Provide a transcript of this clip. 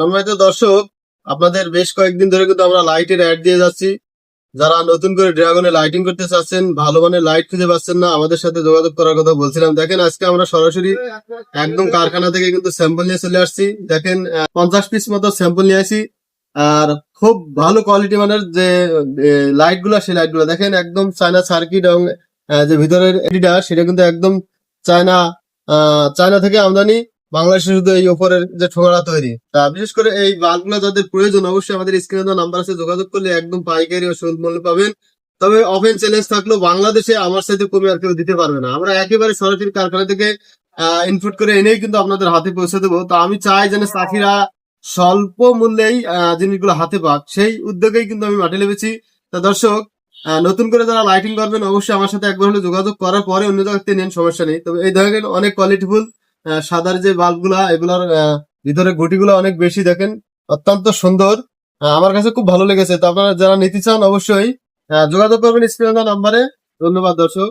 সম্মানিত দর্শক, আপনাদের বেশ কয়েকদিন ধরে কিন্তু আমরা লাইটের অ্যাড দিয়ে যাচ্ছি। যারা নতুন করে ড্রাগনে লাইটিং করতে চাচ্ছেন, ভালো মানের লাইট খুঁজে পাচ্ছেন না, আমাদের সাথে যোগাযোগ করার কথা বলছিলাম। দেখেন আজকে আমরা সরাসরি একদম কারখানা থেকে কিন্তু স্যাম্পল নিয়ে চলে আসছি। দেখেন 50 পিস মতো স্যাম্পল নিয়ে আসি। আর খুব ভালো কোয়ালিটি মানের যে লাইট গুলা, সেই লাইট গুলা দেখেন একদম চায়না সার্কিট এবং যে ভিতরের এডিটা সেটা কিন্তু একদম চায়না চায়না থেকে আমদানি। বাংলাদেশে শুধু এই ওপরের যে ঠোঙাটা তৈরি, তা বিশেষ করে এই বাল্বগুলো যাদের প্রয়োজন অবশ্যই আমাদের স্ক্রিনে দেওয়া নাম্বার আছে, যোগাযোগ করলে একদম পাইকারি ও সুলভ মূল্যে পাবেন। তবে ওপেন চ্যালেঞ্জ থাকলো, বাংলাদেশে আমার সাথে কমে আর কেউ দিতে পারবে না। আমরা একেবারে সরাসরি কারখানা থেকে ইনপুট করে এনেই কিন্তু আপনাদের হাতে পৌঁছে দেবো। তো আমি চাই যেন চাষিরা স্বল্প মূল্যেই জিনিসগুলো হাতে পাক, সেই উদ্যোগেই কিন্তু আমি মাঠে লেগেছি। তা দর্শক, নতুন করে যারা লাইটিং করবেন অবশ্যই আমার সাথে একবার হলে যোগাযোগ করার পরে অন্য জায়গাতে নেন, সমস্যা নেই। তবে এই দেখেন অনেক কোয়ালিটিফুল সাদার যে বাল্বগুলা, এগুলার ভিতরে গুটিগুলো অনেক বেশি, দেখেন অত্যন্ত সুন্দর। আমার কাছে খুব ভালো লেগেছে। তো আপনারা যারা নিতে চান অবশ্যই যোগাযোগ করবেন স্ক্রিনে দেওয়া নাম্বারে। ধন্যবাদ দর্শক।